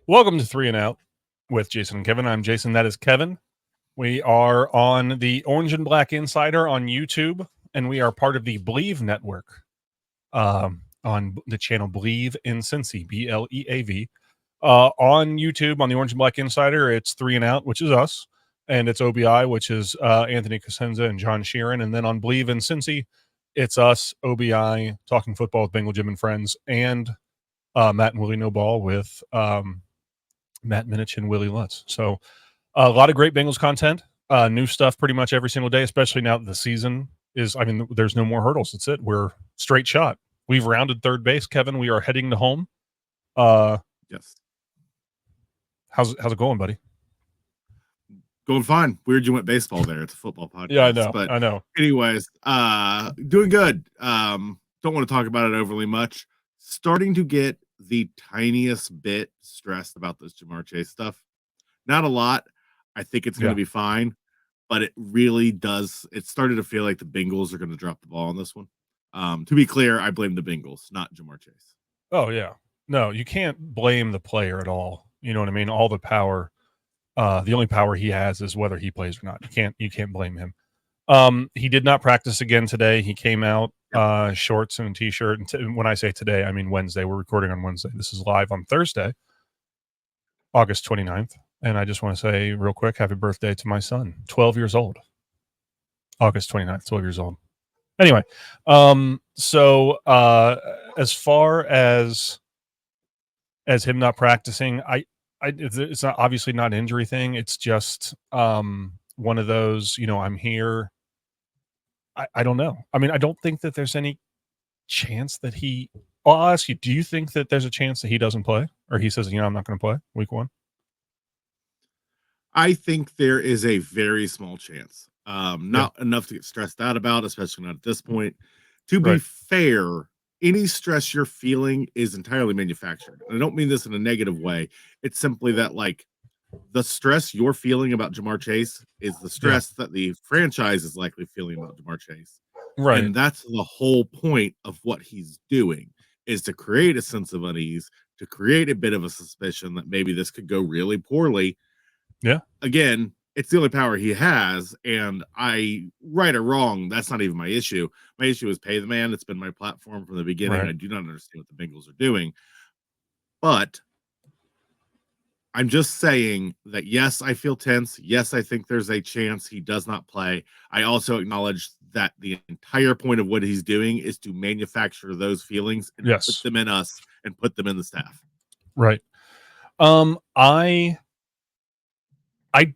Welcome to Three and Out with Jason and Kevin. I'm Jason. That is Kevin. We are on the Orange and Black Insider on YouTube, and we are part of the Believe Network on the channel Believe in Cincy, BLEAV. On YouTube, on the Orange and Black Insider, it's Three and Out, which is us, and it's OBI, which is Anthony Cosenza and John Sheeran. And then on Believe in Cincy, it's us, OBI, talking football with Bengal Jim and friends, and Matt and Willie No Ball with Matt Minich and Willie Lutz. So a lot of great Bengals content, new stuff pretty much every single day, especially now that the season is, there's no more hurdles. That's it. We're straight shot. We've rounded third base, Kevin. We are heading to home. Yes. How's it going, buddy? Going fine. Weird you went baseball there. It's a football podcast. Yeah, I know. But I know. Anyways, doing good. Don't want to talk about it overly much. Starting to get the tiniest bit stressed about this Ja'Marr Chase stuff. Not a lot. I think it's going to be fine, but it really does. It started to feel like the Bengals are going to drop the ball on this one. To be clear, I blame the Bengals, not Ja'Marr Chase. Oh, yeah. No, you can't blame the player at all. You know what I mean? All the power, the only power he has is whether he plays or not. You can't blame him. He did not practice again today. He came out shorts and a t-shirt. And when I say today, I mean Wednesday. We're recording on Wednesday. This is live on Thursday, August 29th. And I just want to say real quick, happy birthday to my son, 12 years old. August 29th, 12 years old. Anyway, so as far as him not practicing, it's not obviously not an injury thing. It's just one of those, I'm here. I don't know. I mean, I don't think that there's any chance that I'll ask you, do you think that there's a chance that he doesn't play? Or he says, I'm not going to play week 1? I think there is a very small chance. Not enough to get stressed out about, especially not at this point. To be fair, any stress you're feeling is entirely manufactured. And I don't mean this in a negative way. It's simply that, the stress you're feeling about Ja'Marr Chase is the stress that the franchise is likely feeling about Ja'Marr Chase. Right. And that's the whole point of what he's doing, is to create a sense of unease, to create a bit of a suspicion that maybe this could go really poorly. Yeah. Again, it's the only power he has, and right or wrong, that's not even my issue. My issue is pay the man. It's been my platform from the beginning. Right. I do not understand what the Bengals are doing. But I'm just saying that, yes, I feel tense. Yes, I think there's a chance he does not play. I also acknowledge that the entire point of what he's doing is to manufacture those feelings and put them in us and put them in the staff. Right. I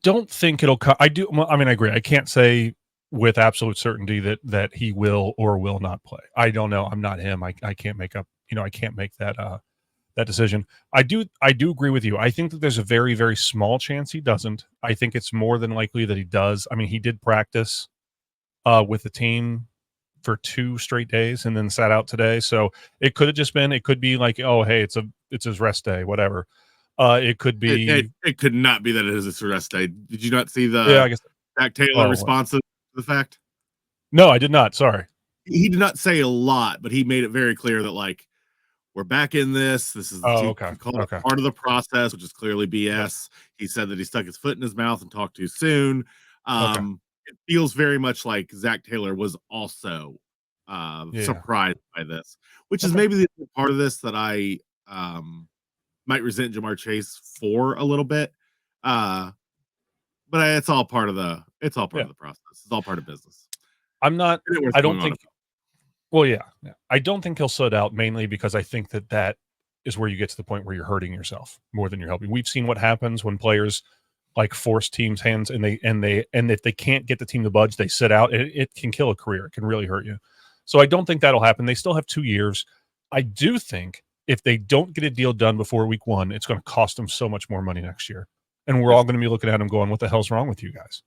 don't think it'll come. I agree. I can't say with absolute certainty that he will or will not play. I don't know. I'm not him. I can't make up, I can't make that decision. I do agree with you. I think that there's a very, very small chance he doesn't. I think it's more than likely that he does. I mean, he did practice with the team for 2 straight days and then sat out today. So it could have just been, it could be like, oh, hey, it's his rest day, whatever. It could be. It could not be that it is his rest day. Did you not see the Zach Taylor response to the fact? No, I did not. Sorry. He did not say a lot, but he made it very clear that we're back in this. This is part of the process, which is clearly BS. He said that he stuck his foot in his mouth and talked too soon. It feels very much like Zach Taylor was also surprised by this, which is maybe the part of this that I might resent Ja'Marr Chase for a little bit. But it's all part of the process. It's all part of business. I don't think he'll sit out, mainly because I think that is where you get to the point where you're hurting yourself more than you're helping. We've seen what happens when players force teams' hands and if they can't get the team to budge, they sit out. It can kill a career. It can really hurt you. So I don't think that'll happen. They still have 2 years. I do think if they don't get a deal done before week 1, it's going to cost them so much more money next year. And we're all going to be looking at him going, what the hell's wrong with you guys?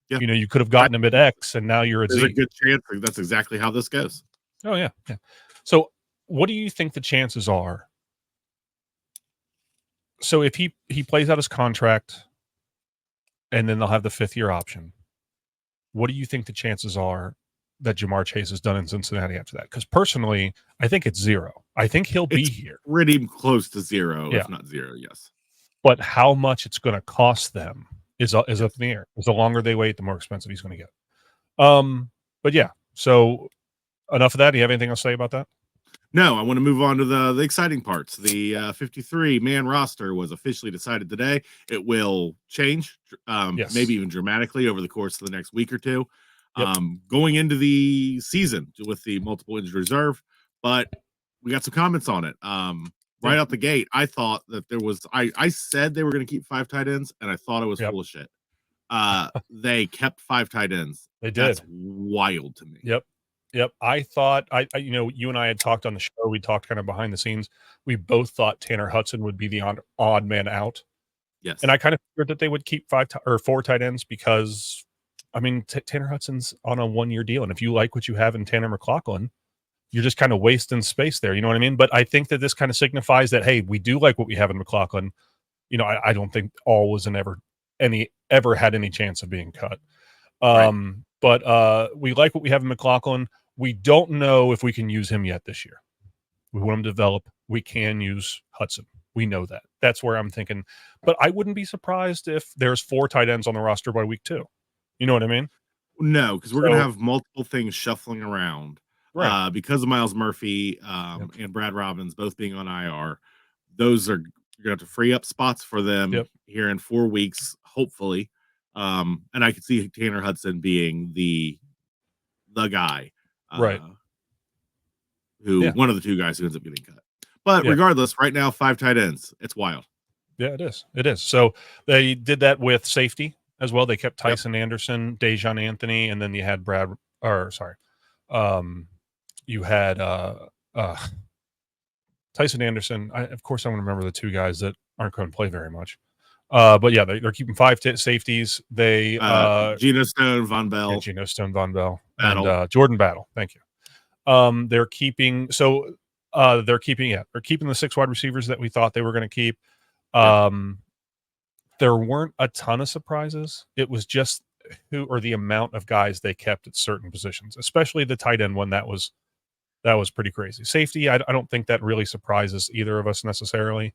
Yeah. You could have gotten him at X and now you're at Z. There's a good chance that's exactly how this goes. Oh, yeah. So what do you think the chances are? So if he plays out his contract and then they'll have the 5th-year option, what do you think the chances are that Ja'Marr Chase is done in Cincinnati after that? Because personally, I think it's 0. I think he'll be here. Pretty close to 0, if not 0, yes. but how much it's going to cost them is up in the air. Because the longer they wait, the more expensive he's going to get. But yeah, so enough of that. Do you have anything else to say about that? No, I want to move on to the exciting parts. The 53-man roster was officially decided today. It will change, Yes. maybe even dramatically over the course of the next week or two. Yep. Going into the season with the multiple injury reserve, but we got some comments on it. Right out the gate, I thought that there was. I said they were going to keep 5 tight ends, and I thought it was full of shit. They kept 5 tight ends. They did. That's wild to me. Yep. I thought you and I had talked on the show. We talked kind of behind the scenes. We both thought Tanner Hudson would be the odd man out. Yes. And I kind of figured that they would keep 4 tight ends because, I mean, Tanner Hudson's on a 1-year deal. And if you like what you have in Tanner McLaughlin, you're just kind of wasting space there. You know what I mean? But I think that this kind of signifies that, hey, we do like what we have in McLaughlin. You know, I don't think all was ever had any chance of being cut. Right. But we like what we have in McLaughlin. We don't know if we can use him yet this year. We want him to develop. We can use Hudson. We know that. That's where I'm thinking. But I wouldn't be surprised if there's 4 tight ends on the roster by week 2. You know what I mean? No, because we're going to have multiple things shuffling around. Right. Because of Miles Murphy and Brad Robbins both being on IR. Those are you're going to have to free up spots for them here in 4 weeks, hopefully. And I could see Tanner Hudson being the guy. Right. Who one of the 2 guys who ends up getting cut. But regardless, right now 5 tight ends. It's wild. Yeah, it is. It is. So they did that with safety as well. They kept Tyson Anderson, Dejon Anthony, and then you had you had Tyson Anderson. Of course, I want to remember the 2 guys that aren't going to play very much. But yeah, they're keeping 5 safeties. They Geno Stone, Von Bell, and Jordan Battle. Thank you. They're keeping they're keeping the 6 wide receivers that we thought they were going to keep. There weren't a ton of surprises. It was just the amount of guys they kept at certain positions, especially the tight end one. That was pretty crazy. Safety, I don't think that really surprises either of us necessarily.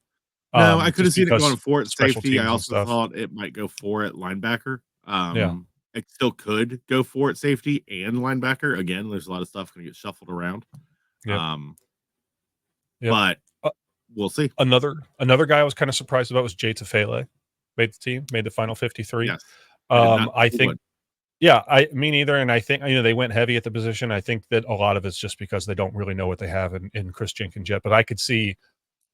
No, I could have seen it going for it safety. I also thought it might go for it linebacker. It still could go for it safety and linebacker. Again, there's a lot of stuff going to get shuffled around. But we'll see. Another guy I was kind of surprised about was Jay Tafele. Made the team, made the final 53. Yes. I think, me neither. And I think, they went heavy at the position. I think that a lot of it's just because they don't really know what they have in Chris Jenkins yet. But I could see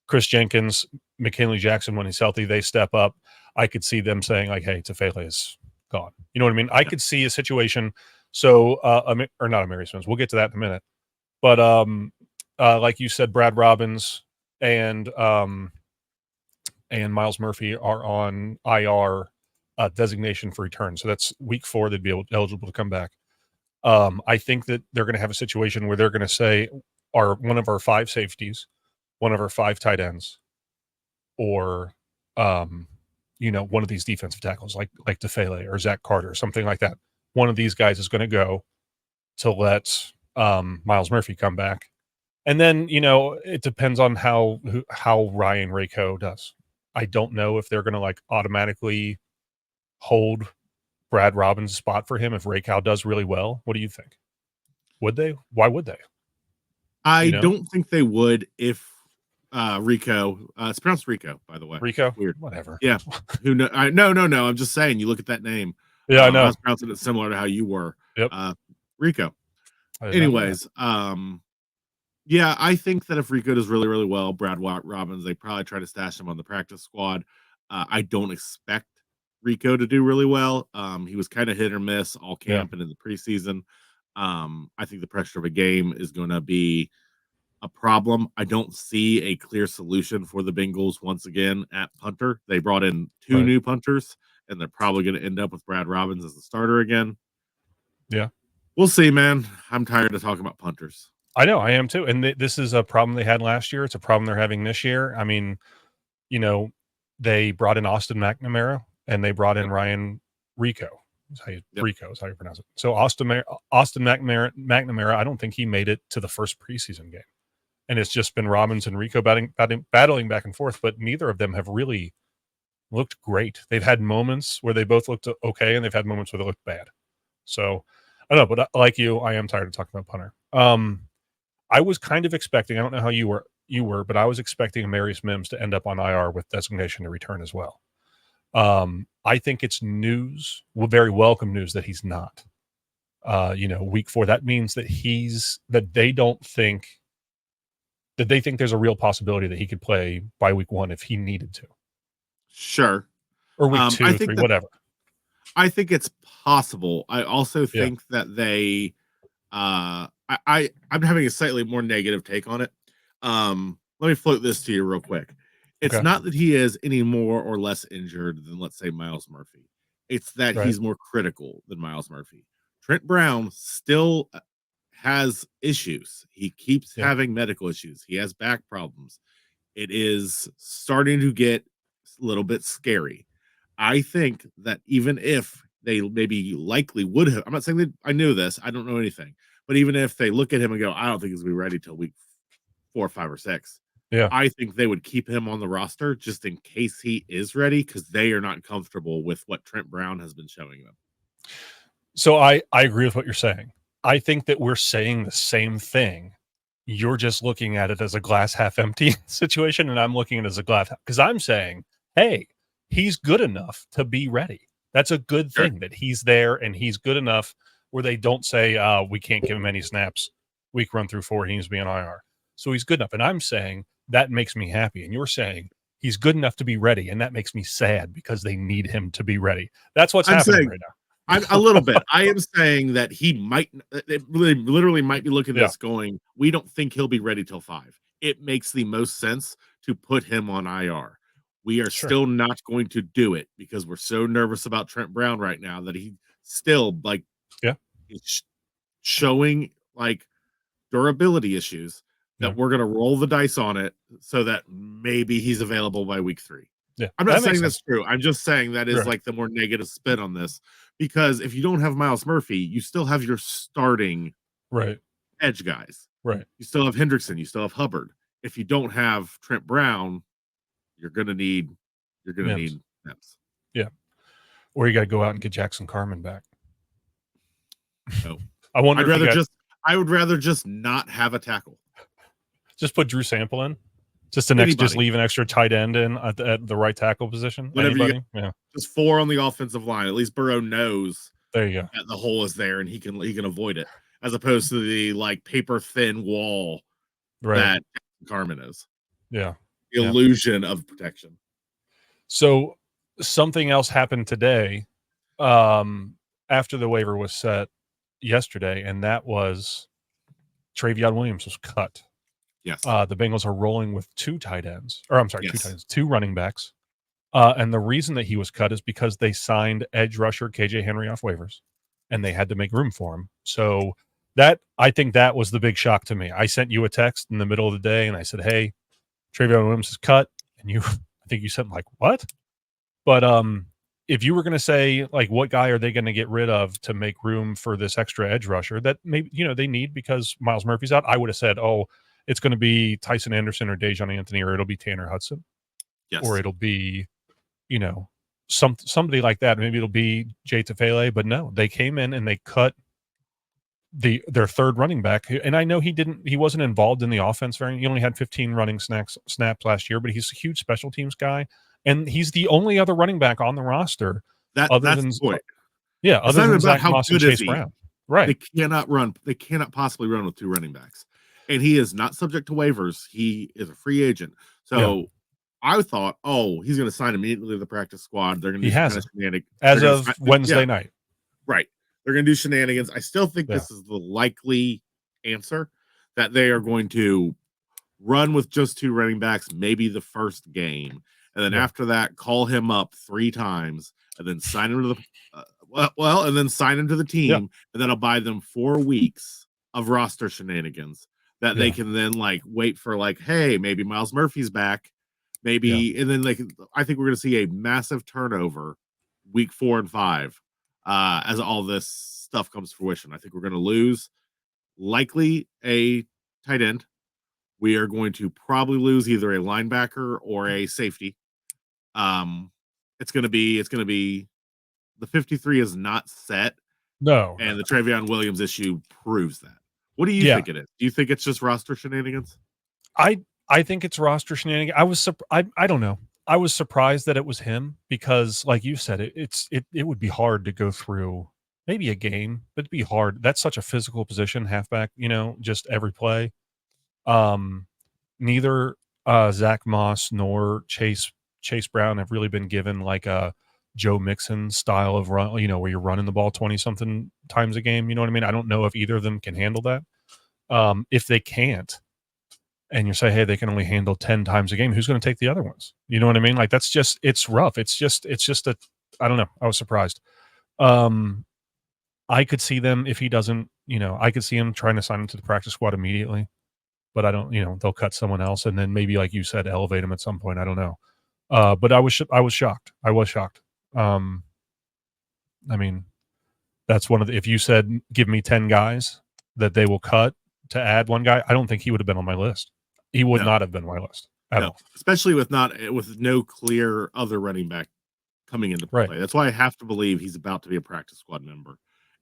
Chris Jenkins, McKinley Jackson, when he's healthy, they step up. I could see them saying, like, hey, Tafele is gone. You know what I mean? I could see a situation. So, or not Amari Smith. We'll get to that in a minute. But like you said, Brad Robbins and Miles Murphy are on IR designation for return. So that's week 4. They'd be eligible to come back. I think that they're going to have a situation where they're going to say, one of our 5 safeties, one of our 5 tight ends, or one of these defensive tackles like Tafele or Zach Carter or something like that. One of these guys is going to go to let Miles Murphy come back. And then, it depends on how Ryan Rako does. I don't know if they're going to automatically hold Brad Robbins' spot for him if Rako does really well. What do you think? Would they? Why would they? I don't think they would if Rico. It's pronounced Rico, by the way. Rico? Weird. Whatever. Yeah. Who know? No. I'm just saying. You look at that name. Yeah, I know. I was pronouncing it similar to how you were. Yep. Rico. Anyways, yeah, I think that if Rico does really, really well, Brad Robbins, they probably try to stash him on the practice squad. I don't expect Rico to do really well. He was kind of hit or miss all camp and in the preseason. I think the pressure of a game is going to be a problem. I don't see a clear solution for the Bengals once again at punter. They brought in 2 new punters, and they're probably going to end up with Brad Robbins as the starter again. Yeah. We'll see, man. I'm tired of talking about punters. I know, I am too. And this is a problem they had last year. It's a problem they're having this year. I mean, they brought in Austin McNamara and they brought in Ryan Rico. Rico is how you pronounce it. So Austin McNamara, I don't think he made it to the first preseason game. And it's just been Robbins and Rico battling back and forth, but neither of them have really looked great. They've had moments where they both looked okay, and they've had moments where they looked bad. So I don't know, but like you, I am tired of talking about punter. I was kind of expecting, I don't know how you were, but I was expecting Amarius Mims to end up on IR with designation to return as well. I think it's news, very welcome news that he's not. Week 4. That means that they think there's a real possibility that he could play by week 1 if he needed to. Sure. Or week I 2, think 3, whatever. I think it's possible. I also think that they I'm having a slightly more negative take on it. Let me float this to you real quick. It's not that he is any more or less injured than, let's say, Myles Murphy. It's that he's more critical than Myles Murphy. Trent Brown still has issues. He keeps having medical issues. He has back problems. It is starting to get a little bit scary. I think that even if they maybe likely would have, I'm not saying that I knew this, I don't know anything, but even if they look at him and go, I don't think he's going to be ready till week 4, 5, or 6. Yeah. I think they would keep him on the roster just in case he is ready, because they are not comfortable with what Trent Brown has been showing them. So I agree with what you're saying. I think that we're saying the same thing. You're just looking at it as a glass half empty situation, and I'm looking at it as a glass, because I'm saying, hey, he's good enough to be ready. That's a good thing that he's there and he's good enough where they don't say, we can't give him any snaps week run through 4. He needs to be on IR. So he's good enough. And I'm saying that makes me happy. And you're saying he's good enough to be ready. And that makes me sad because they need him to be ready. That's what's happening right now. I'm a little bit. I am saying that he might, literally might be looking at this going, we don't think he'll be ready till 5. It makes the most sense to put him on IR. We are still not going to do it because we're so nervous about Trent Brown right now that he still is showing like durability issues that we're going to roll the dice on it so that maybe he's available by week 3. Yeah, I'm not saying that's true. I'm just saying that is like the more negative spin on this, because if you don't have Myles Murphy, you still have your starting edge guys. Right. You still have Hendrickson. You still have Hubbard. If you don't have Trent Brown, you're gonna need Mims. Yeah. Or you got to go out and get Jackson Carman back. No. I wonder. I would rather just not have a tackle. Just put Drew Sample in. Just just leave an extra tight end in at the right tackle position. Anybody? Just 4 on the offensive line. At least Burrow knows there you go that the hole is there and he can avoid it, as opposed to the like paper thin wall that Carmen is. Yeah. The illusion of protection. So something else happened today after the waiver was set yesterday, and that was Travion Williams was cut. Yes. The Bengals are rolling with 2 tight ends. Or I'm sorry, 2 tight ends, 2 running backs. And the reason that he was cut is because they signed edge rusher KJ Henry off waivers, and they had to make room for him. So I think that was the big shock to me. I sent you a text in the middle of the day, and I said, hey, Travion Williams is cut. And I think you said, like, what? But if you were going to say, like, what guy are they going to get rid of to make room for this extra edge rusher that maybe, they need because Myles Murphy's out, I would have said, oh, it's going to be Tyson Anderson or Dejon Anthony, or it'll be Tanner Hudson. Yes. Or it'll be, somebody like that. Maybe it'll be Jay Tufele. But no, they came in and they cut their third running back. And I know he wasn't involved in the offense he only had 15 running snaps last year, but he's a huge special teams guy. And he's the only other running back on the roster that's the point. Yeah, other than Zach Moss and Chase Brown. Right. They cannot possibly run with 2 running backs. And he is not subject to waivers. He is a free agent. So I thought, he's going to sign immediately to the practice squad. They're going to do shenanigans as of Wednesday night. Right. They're going to do shenanigans. I still think this is the likely answer, that they are going to run with just 2 running backs, maybe the first game. And then after that, call him up 3 times and then sign him to the and then sign him to the team. And then I'll buy them 4 weeks of roster shenanigans that they can then wait for hey, maybe Myles Murphy's back. Maybe and then I think we're gonna see a massive turnover week 4 and 5 as all this stuff comes to fruition. I think we're gonna lose likely a tight end. We are going to probably lose either a linebacker or a safety. it's gonna be the 53 is not set, No. and the Travion Williams issue proves that. What do you Yeah. think it is? Do you think it's just roster shenanigans? I think it's roster shenanigans. I don't know. I was surprised that it was him because, like you said, it would be hard to go through maybe a game, but it'd be hard. That's such a physical position, halfback. Just every play. Neither Zach Moss nor Chase Brown have really been given like a Joe Mixon style of run. Where you're running the ball 20 something times a game. You know what I mean? I don't know if either of them can handle that. If they can't, and you say, hey, they can only handle 10 times a game, who's going to take the other ones? You know what I mean? Like, it's rough. It's just I don't know. I was surprised. I could see them if he doesn't, I could see him trying to sign him to the practice squad immediately, but I don't, they'll cut someone else and then maybe, like you said, elevate him at some point. I don't know. But I was shocked. I was shocked. I mean, that's one of if you said, give me 10 guys that they will cut to add one guy, I don't think he would have been on my list. He would not have been my list at all. Especially with no clear other running back coming into play. Right. That's why I have to believe he's about to be a practice squad member.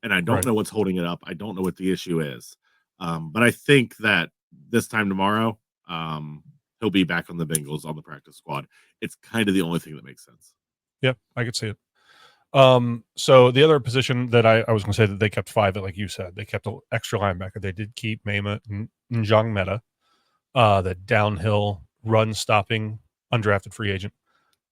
And I don't know what's holding it up. I don't know what the issue is. But I think that this time tomorrow, he'll be back on the Bengals on the practice squad. It's kind of the only thing that makes sense. Yeah, I could see it. So the other position that I was going to say that they kept 5 at, like you said, they kept an extra linebacker. They did keep Mema Njong Meta, the downhill run stopping undrafted free agent.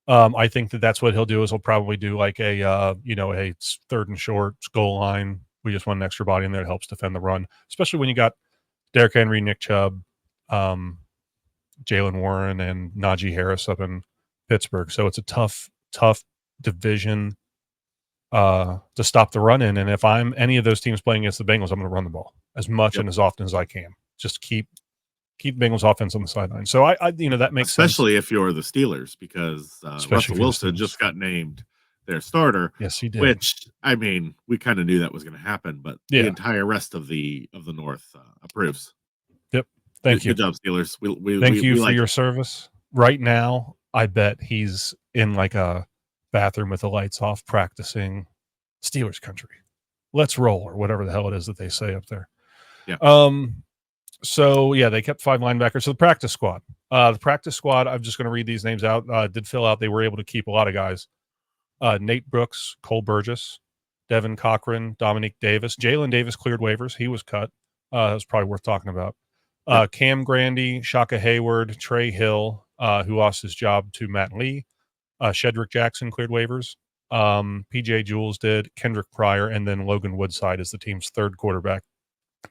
I think that's what he'll do is he'll probably do like a 3rd and short goal line. We just want an extra body in there that helps defend the run, especially when you got Derrick Henry, Nick Chubb, Jalen Warren, and Najee Harris up in Pittsburgh. So it's a tough division to stop the run in. And if I'm any of those teams playing against the Bengals, I'm going to run the ball as much and as often as I can. Just keep Bengals offense on the sideline. So I that makes especially sense. if you're the Steelers, because Russell Wilson just got named their starter. Yes, he did. Which, I mean, we kind of knew that was going to happen, but the entire rest of the North approves. Yep. Thank you. Good job, Steelers. Thank you for your service. Right now, I bet he's in like a bathroom with the lights off practicing Steelers country. Let's roll, or whatever the hell it is that they say up there. Yeah. So yeah, they kept 5 linebackers. So the practice squad, I'm just going to read these names out. Did fill out. They were able to keep a lot of guys. Nate Brooks, Cole Burgess, Devin Cochran, Dominique Davis, Jalen Davis cleared waivers. He was cut. That's probably worth talking about. Cam Grandy, Shaka Hayward, Trey Hill, who lost his job to Matt Lee. Shedrick Jackson cleared waivers. PJ Jules did. Kendrick Pryor, and then Logan Woodside is the team's 3rd quarterback.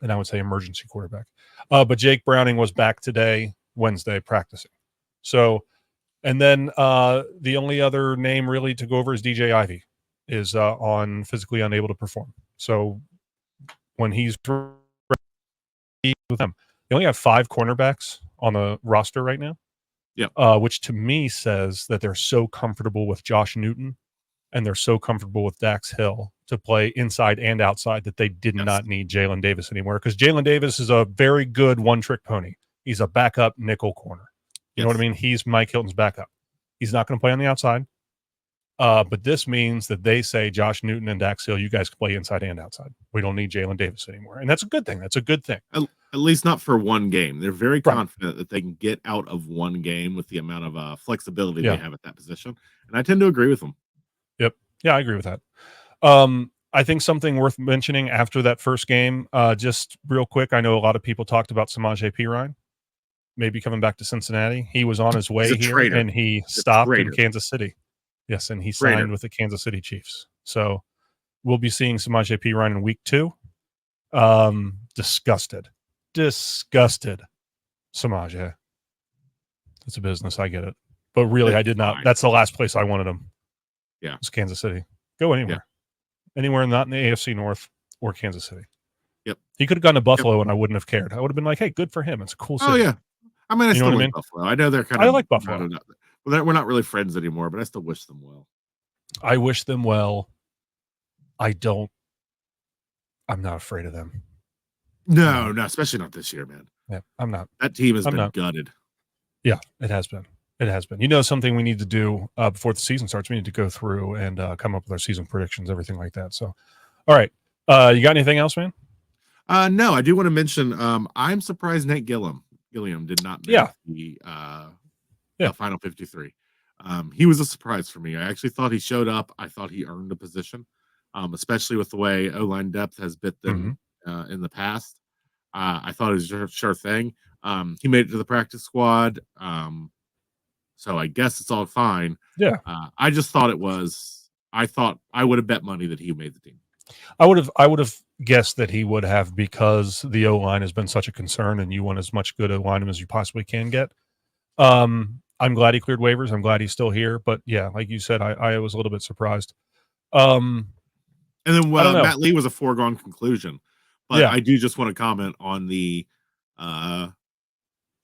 And I would say emergency quarterback. But Jake Browning was back today, Wednesday, practicing. So, and then the only other name really to go over is DJ Ivy is on physically unable to perform. So when he's with them, they only have 5 cornerbacks on the roster right now. Yeah. Which to me says that they're so comfortable with Josh Newton and they're so comfortable with Dax Hill to play inside and outside that they did not need Jalen Davis anymore, because Jalen Davis is a very good one-trick pony. He's a backup nickel corner. You know what I mean? He's Mike Hilton's backup. He's not going to play on the outside. But this means that they say, Josh Newton and Dax Hill, you guys can play inside and outside. We don't need Jalen Davis anymore. And that's a good thing. That's a good thing. At least not for one game. They're very confident that they can get out of one game with the amount of flexibility they have at that position. And I tend to agree with them. Yep. Yeah, I agree with that. I think something worth mentioning after that first game, just real quick, I know a lot of people talked about Samaje Perine maybe coming back to Cincinnati. He was on his way here, and he stopped in Kansas City. Yes, and he signed with the Kansas City Chiefs. So we'll be seeing Samaje Perine in week 2. Disgusted. Samaje. It's a business. I get it. But really, I did not. That's the last place I wanted him. Yeah. It's Kansas City. Go anywhere. Yeah. Anywhere not in the AFC North or Kansas City. Yep. He could have gone to Buffalo and I wouldn't have cared. I would have been like, hey, good for him. It's a cool city. Oh, yeah. I mean, I still like Buffalo. I know they're kind of. I like Buffalo. Well, we're not really friends anymore, but I still wish them well. I wish them well. I'm not afraid of them. No, especially not this year, man. Yeah, I'm not. That team has been gutted. Yeah, it has been. It has been. Something we need to do before the season starts. We need to go through and come up with our season predictions, everything like that. So, all right. You got anything else, man? No, I do want to mention. I'm surprised Nate Gilliam did not make the final 53. He was a surprise for me. I actually thought he showed up. I thought he earned a position, especially with the way O-line depth has bit them in the past. I thought it was a sure thing. He made it to the practice squad. So I guess it's all fine. Yeah. I just thought it was. I thought I would have bet money that he made the team. I would have guessed that he would have, because the O-line has been such a concern and you want as much good O-lineman as you possibly can get. I'm glad he cleared waivers. I'm glad he's still here. But yeah, like you said, I was a little bit surprised. And then Matt Lee was a foregone conclusion. But I do just want to comment on the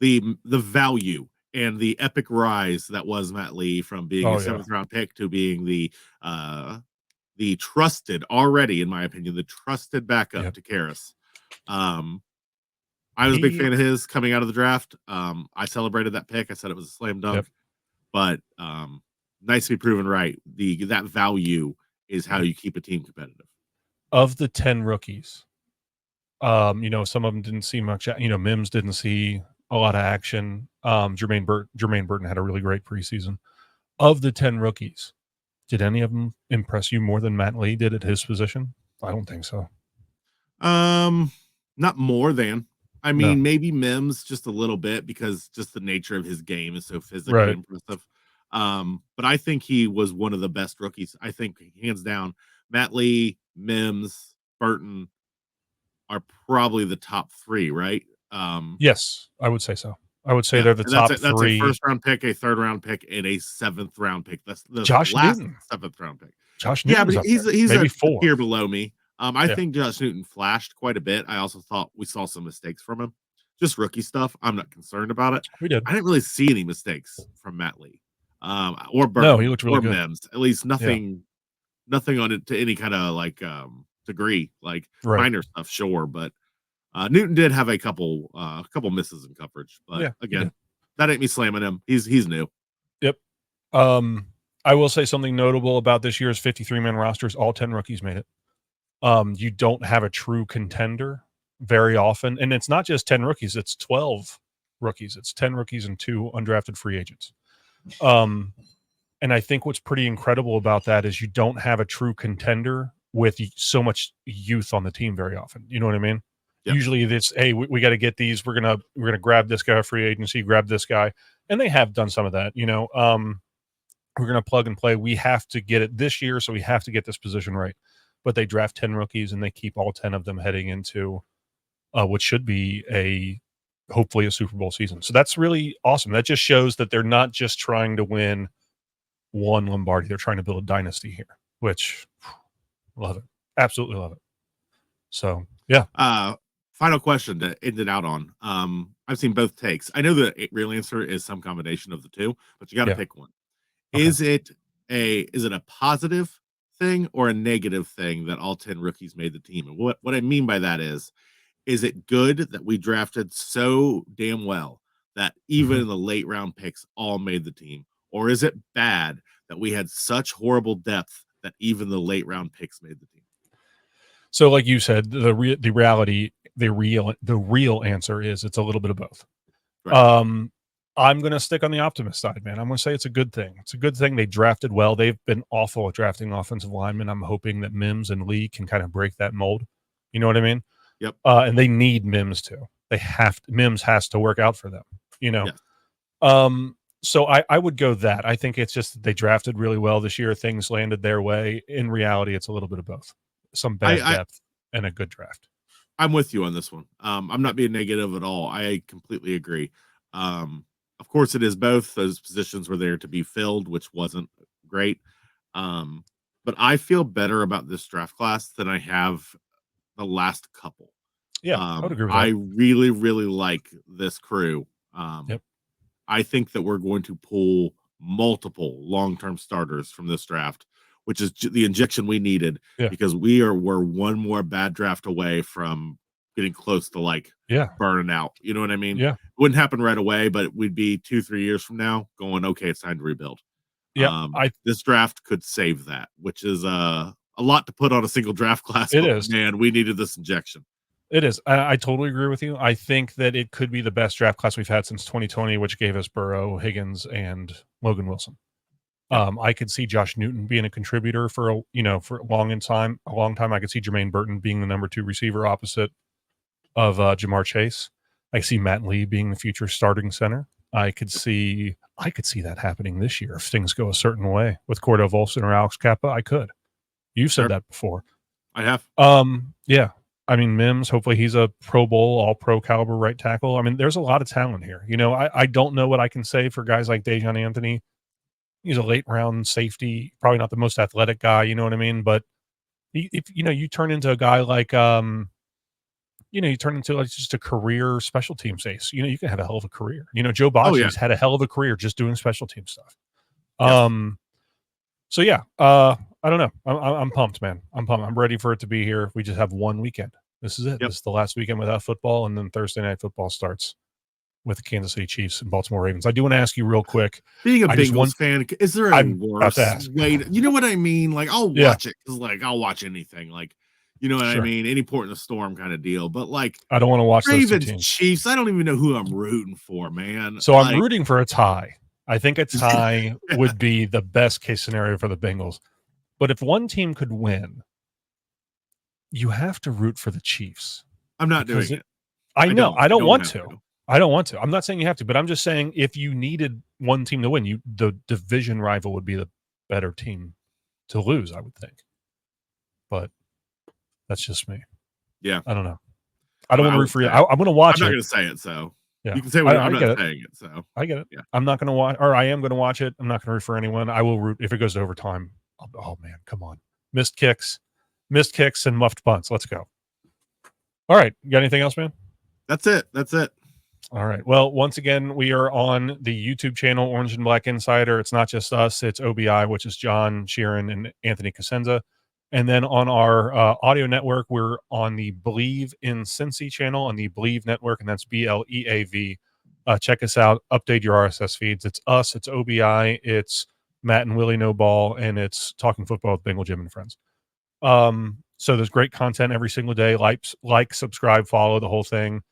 value and the epic rise that was Matt Lee from being a seventh round pick to being the trusted, already, in my opinion, the trusted backup to Karras. I was a big fan of his coming out of the draft. I celebrated that pick. I said it was a slam dunk. But nice to be proven right. That value is how you keep a team competitive. Of the 10 rookies, some of them didn't see much. Mims didn't see a lot of action. Jermaine Burton had a really great preseason. Of the 10 rookies, did any of them impress you more than Matt Lee did at his position? I don't think so. Not more than. I mean, maybe Mims just a little bit, because just the nature of his game is so physically impressive. But I think he was one of the best rookies. I think hands down, Matt Lee, Mims, Burton are probably the top three, right? Yes, I would say so. I would say they're the top three. That's a first round pick, a third round pick, and a seventh round pick. That's the Josh last Newton. Seventh round pick. Josh Newton. Yeah, but he's maybe a tier below me. I think Josh Newton flashed quite a bit. I also thought we saw some mistakes from him. Just rookie stuff. I'm not concerned about it. We did. I didn't really see any mistakes from Matt Lee. Or Burton. No, he looked really good. Mims. At least nothing on it to any kind of degree. Like minor stuff, sure, but Newton did have a couple misses in coverage. But again, that ain't me slamming him. He's new. Yep. I will say something notable about this year's 53-man rosters. All 10 rookies made it. You don't have a true contender very often. And it's not just 10 rookies. It's 12 rookies. It's 10 rookies and 2 undrafted free agents. And I think what's pretty incredible about that is you don't have a true contender with so much youth on the team very often. You know what I mean? Yep. Usually it's, hey, we got to get these. We're gonna grab this guy free agency, grab this guy. And they have done some of that, we're going to plug and play. We have to get it this year, so we have to get this position right. But they draft 10 rookies, and they keep all 10 of them heading into what should be hopefully a Super Bowl season. So that's really awesome. That just shows that they're not just trying to win one Lombardi. They're trying to build a dynasty here, which love it. Absolutely love it. So, yeah. Final question to end it out on. I've seen both takes. I know the real answer is some combination of the two, but you got to pick one. Okay. Is it a positive thing or a negative thing that all 10 rookies made the team? And what I mean by that is it good that we drafted so damn well that even in the late round picks all made the team? Or is it bad that we had such horrible depth that even the late round picks made the team? So like you said, the real answer is it's a little bit of both. Right. I'm going to stick on the optimist side, man. I'm going to say it's a good thing. It's a good thing they drafted well. They've been awful at drafting offensive linemen. I'm hoping that Mims and Lee can kind of break that mold. You know what I mean? Yep. And they need Mims too. Mims has to work out for them, Yes. So I would go that. I think it's just that they drafted really well this year. Things landed their way. In reality, it's a little bit of both. Some bad depth and a good draft. I'm with you on this one. I'm not being negative at all. I completely agree. Of course, it is both. Those positions were there to be filled, which wasn't great. But I feel better about this draft class than I have the last couple. Yeah, I would agree with that. I really, really like this crew. Yep. I think that we're going to pull multiple long-term starters from this draft, which is the injection we needed because we're one more bad draft away from getting close to like Yeah. burning out. You know what I mean? Yeah. It wouldn't happen right away, but we'd be 2-3 years from now going, okay, it's time to rebuild. Yeah. This draft could save that, which is a lot to put on a single draft class. It but is. Man, we needed this injection. It is. I totally agree with you. I think that it could be the best draft class we've had since 2020, which gave us Burrow, Higgins, and Logan Wilson. I could see Josh Newton being a contributor for a long time. I could see Jermaine Burton being the number 2 receiver opposite of Jamar Chase. I see Matt Lee being the future starting center. I could see that happening this year if things go a certain way with Cordell Volson or Alex Kappa. I could. You've said that before. I have. Yeah. I mean, Mims, hopefully he's a Pro Bowl, all-pro caliber right tackle. I mean, there's a lot of talent here. I don't know what I can say for guys like Dejon Anthony. He's a late-round safety, probably not the most athletic guy, you know what I mean? But if you turn into a guy like, you turn into like just a career special teams ace. You can have a hell of a career. Joe Boshy's had a hell of a career just doing special team stuff. So yeah, I don't know. I'm pumped, man. I'm pumped. I'm ready for it to be here. We just have one weekend. This is it. This is the last weekend without football, and then Thursday night football starts with the Kansas City Chiefs and Baltimore Ravens. I do want to ask you real quick. Being a Bengals fan, is there a worse way? You know what I mean? Like, I'll watch it because, like, I'll watch anything. Like, you know what I mean? Any port in the storm kind of deal. But like, I don't want to watch Ravens, Chiefs. I don't even know who I'm rooting for, man. So I'm rooting for a tie. I think a tie would be the best case scenario for the Bengals. But if one team could win, you have to root for the Chiefs. I'm not doing it. I know. I don't want to. I don't want to. I'm not saying you have to, but I'm just saying if you needed one team to win, the division rival would be the better team to lose, I would think. But that's just me. Yeah. I don't know. I don't want to root for you. I'm going to watch it. I'm not going to say it, so. Yeah. You can say what I'm not saying it, so. I get it. Yeah. I'm not going to watch, or I am going to watch it. I'm not going to root for anyone. I will root if it goes to overtime. Oh, man, come on. Missed kicks and muffed punts. Let's go. All right. You got anything else, man? That's it. All right. Well, once again, we are on the YouTube channel, Orange and Black Insider. It's not just us. It's OBI, which is John Sheeran and Anthony Cosenza. And then on our audio network, we're on the Believe in Cincy channel on the Believe network, and that's BLEAV. Check us out. Update your RSS feeds. It's us. It's OBI. It's Matt and Willie No Ball, and it's Talking Football with Bengal Jim and Friends. So there's great content every single day. Like, subscribe, follow the whole thing.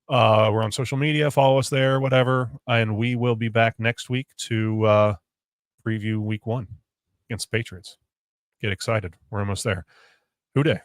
We're on social media. Follow us there, whatever. And we will be back next week to preview week 1 against the Patriots. Get excited. We're almost there. Who day?